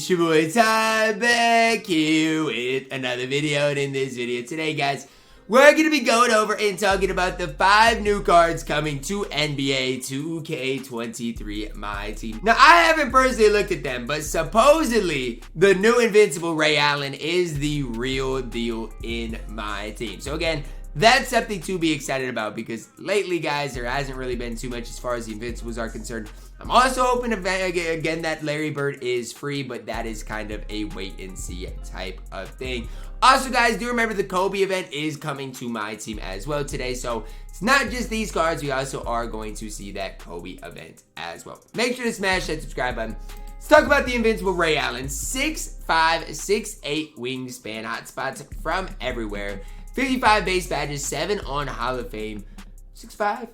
It's your boy Ty back here with another video, and in this video today, guys, we're going to be going over and talking about the 5 new cards coming to NBA 2K23 MyTEAM. Now, I haven't personally looked at them, but supposedly the new Invincible Ray Allen is the real deal in MyTEAM. So again, that's something to be excited about because lately, guys, there hasn't really been too much as far as the Invincibles are concerned. I'm also hoping, again, that Larry Bird is free, but that is kind of a wait-and-see type of thing. Also, guys, do remember the Kobe event is coming to MyTEAM as well today, so it's not just these cards. We also are going to see that Kobe event as well. Make sure to smash that subscribe button. Let's talk about the Invincible Ray Allen. 6'5", 6'8" wingspan, hotspots from everywhere. 55 base badges, 7 on Hall of Fame. 6'5".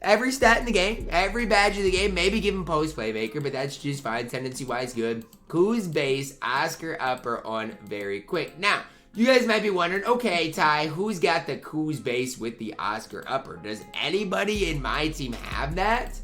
Every stat in the game, every badge of the game, maybe give him post playmaker, but that's just fine. Tendency-wise, good. Kuz base, Oscar upper on very quick. Now, you guys might be wondering, okay, Ty, who's got the Kuz base with the Oscar upper? Does anybody in MyTEAM have that?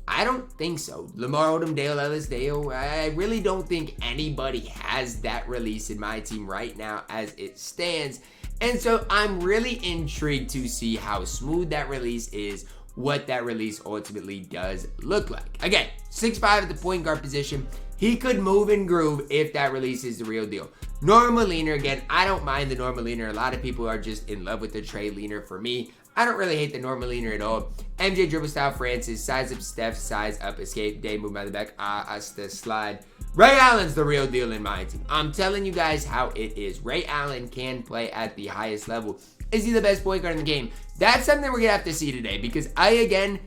I don't think so. Lamar Odom, Dale Ellis, Dale, I really don't think anybody has that release in MyTEAM right now as it stands. And so I'm really intrigued to see how smooth that release is, what that release ultimately does look like. Again, 6'5" at the point guard position. He could move and groove if that release is the real deal. Normal leaner, again, I don't mind the normal leaner. A lot of people are just in love with the Trey leaner. For me, I don't really hate the normal leaner at all. MJ dribble style Francis, size up Steph, size up escape, Day move by the back, the slide. Ray Allen's the real deal in MyTEAM. I'm telling you guys how it is. Ray Allen can play at the highest level. Is he the best point guard in the game? That's something we're going to have to see today because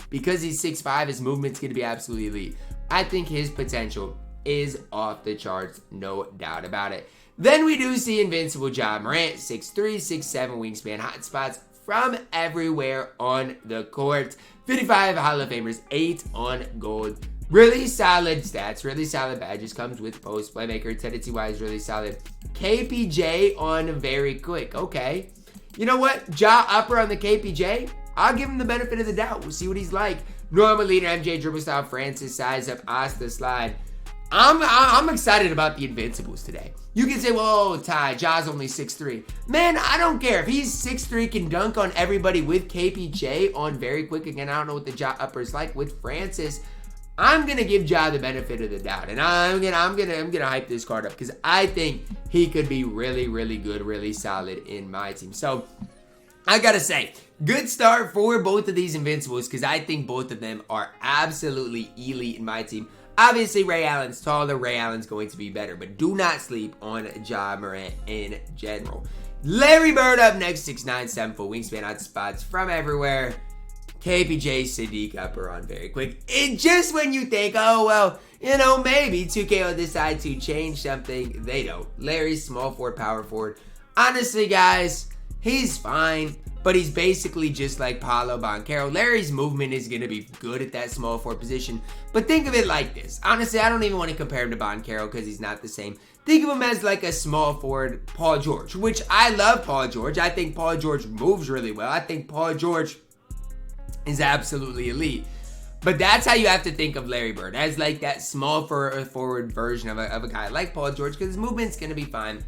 because he's 6'5", his movement's going to be absolutely elite. I think his potential is off the charts, no doubt about it. Then we do see Invincible Ja Morant, 6'3", 6'7", wingspan, hotspots from everywhere on the court. 55 Hall of Famers, 8 on gold. Really solid stats, really solid badges. Comes with post playmaker, tendency-wise, really solid. KPJ on very quick. Okay. You know what? Ja upper on the KPJ. I'll give him the benefit of the doubt. We'll see what he's like. Normal leader, MJ dribble style, Francis, size up, Asta slide. I'm excited about the Invincibles today. You can say, well, Ty, Ja's only 6'3". Man, I don't care. If he's 6'3", can dunk on everybody with KPJ on very quick. Again, I don't know what the Ja upper is like with Francis. I'm gonna give Ja the benefit of the doubt, and I'm gonna hype this card up because I think he could be really, really good, really solid in MyTEAM. So I gotta say, good start for both of these Invincibles because I think both of them are absolutely elite in MyTEAM. Obviously, Ray Allen's taller. Ray Allen's going to be better, but do not sleep on Ja Morant in general. Larry Bird up next, 6'9", 7'4", wingspan, hot spots from everywhere. KPJ Sadiq upper on very quick. And just when you think, oh, well, you know, maybe 2K will decide to change something, they don't. Larry's small forward, power forward. Honestly, guys, he's fine, but he's basically just like Paolo Banchero. Larry's movement is going to be good at that small forward position. But think of it like this. Honestly, I don't even want to compare him to Banchero because he's not the same. Think of him as like a small forward Paul George, which I love Paul George. I think Paul George moves really well. I think Paul George is absolutely elite. But that's how you have to think of Larry Bird, as like that small forward version of a guy like Paul George, because his movement's going to be fine.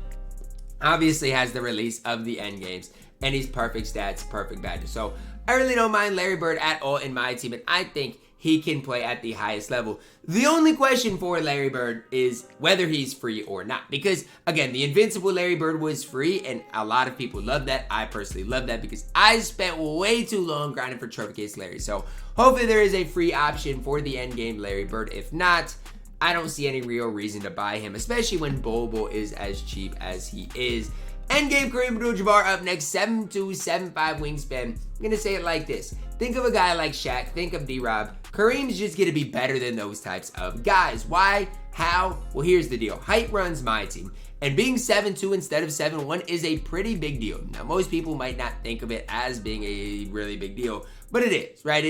Obviously has the release of the end games, and he's perfect stats, perfect badges. So I really don't mind Larry Bird at all in MyTEAM, and I think he can play at the highest level. The only question for Larry Bird is whether he's free or not. Because, again, the Invincible Larry Bird was free, and a lot of people love that. I personally love that because I spent way too long grinding for Trophy Case Larry. So, hopefully there is a free option for the endgame Larry Bird. If not, I don't see any real reason to buy him, especially when Bobo is as cheap as he is. Endgame Kareem Abdul Jabbar up next, 7'2", 7'5" wingspan. I'm going to say it like this. Think of a guy like Shaq. Think of D-Rob. Kareem's just going to be better than those types of guys. Why? How? Well, here's the deal. Height runs MyTEAM. And being 7'2" instead of 7'1" is a pretty big deal. Now, most people might not think of it as being a really big deal, but it is, right?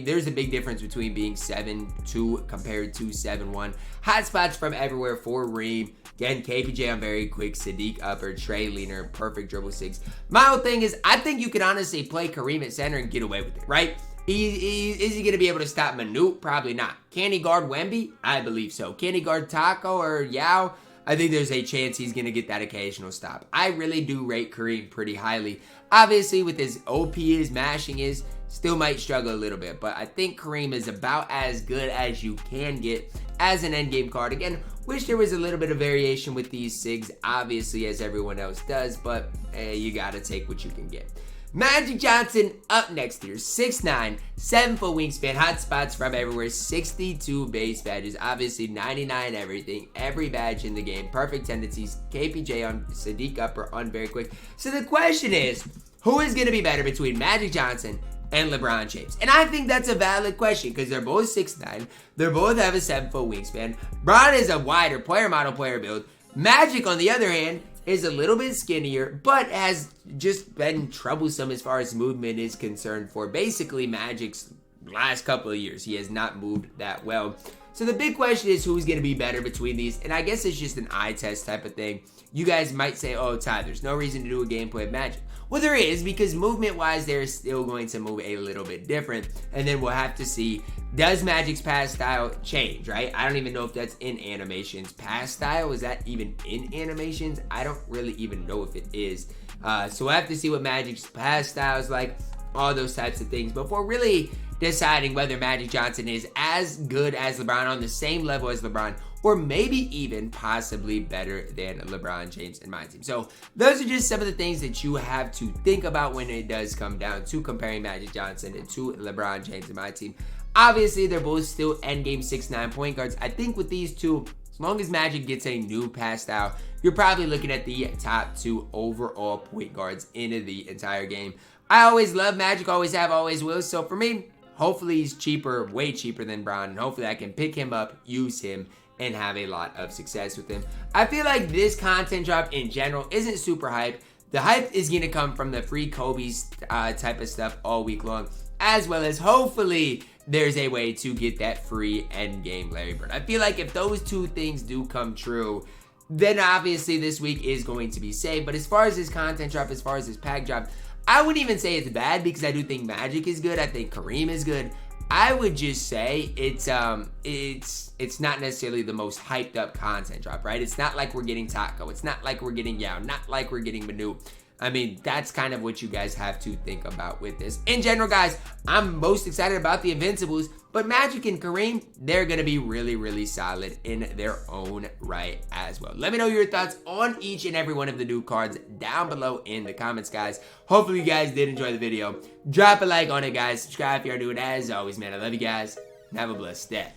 There's a big difference between being 7'2" compared to 7'1". Hot spots from everywhere for Reem. Again, KPJ on very quick, Sadiq upper, Trey leaner, perfect dribble 6. My whole thing is, I think you could honestly play Kareem at center and get away with it, right? Is he going to be able to stop Manute? Probably not. Can he guard Wemby? I believe so. Can he guard Taco or Yao? I think there's a chance he's going to get that occasional stop. I really do rate Kareem pretty highly. Obviously, with his OP is, mashing is, still might struggle a little bit. But I think Kareem is about as good as you can get as an endgame card. Again, wish there was a little bit of variation with these SIGs, obviously, as everyone else does. But you got to take what you can get. Magic Johnson up next here, 6'9", 7-foot wingspan, hot spots from everywhere, 62 base badges, obviously 99 everything, every badge in the game, perfect tendencies, KPJ on Sadiq upper on very quick. So the question is, who is going to be better between Magic Johnson and LeBron James? And I think that's a valid question because they're both 6'9", they both have a 7-foot wingspan. Bron is a wider player model player build. Magic, on the other hand, is a little bit skinnier, but has just been troublesome as far as movement is concerned for basically Magic's last couple of years. He has not moved that well. So the big question is who's going to be better between these, and I guess it's just an eye test type of thing. You guys might say, oh, Ty, there's no reason to do a gameplay of Magic. Well, there is, because movement-wise, they're still going to move a little bit different, and then we'll have to see, does Magic's pass style change, right? I don't even know if that's in animations. Pass style, is that even in animations? I don't really even know if it is. So we'll have to see what Magic's pass style is like, all those types of things, before really deciding whether Magic Johnson is as good as LeBron, on the same level as LeBron, or maybe even possibly better than LeBron James in my team. So those are just some of the things that you have to think about when it does come down to comparing Magic Johnson and to LeBron James in my team. Obviously, they're both still endgame 6'9" point guards. I think with these two, as long as Magic gets a new pass style, you're probably looking at the top 2 overall point guards in the entire game. I always love Magic, always have, always will. So for me, hopefully he's cheaper, way cheaper than Bron, and hopefully I can pick him up, use him, and have a lot of success with him. I feel like this content drop in general isn't super hype. The hype is going to come from the free Kobe's type of stuff all week long, as well as hopefully there's a way to get that free endgame Larry Bird. I feel like if those two things do come true, then obviously this week is going to be safe. But as far as this content drop, as far as this pack drop, I wouldn't even say it's bad because I do think Magic is good. I think Kareem is good. I would just say it's not necessarily the most hyped up content drop, right? It's not like we're getting Taco. It's not like we're getting Yao. Not like we're getting Manute. I mean, that's kind of what you guys have to think about with this. In general, guys, I'm most excited about the Invincibles, but Magic and Kareem, they're going to be really, really solid in their own right as well. Let me know your thoughts on each and every one of the new cards down below in the comments, guys. Hopefully you guys did enjoy the video. Drop a like on it, guys. Subscribe if you're new, and as always, man, I love you guys. Have a blessed day.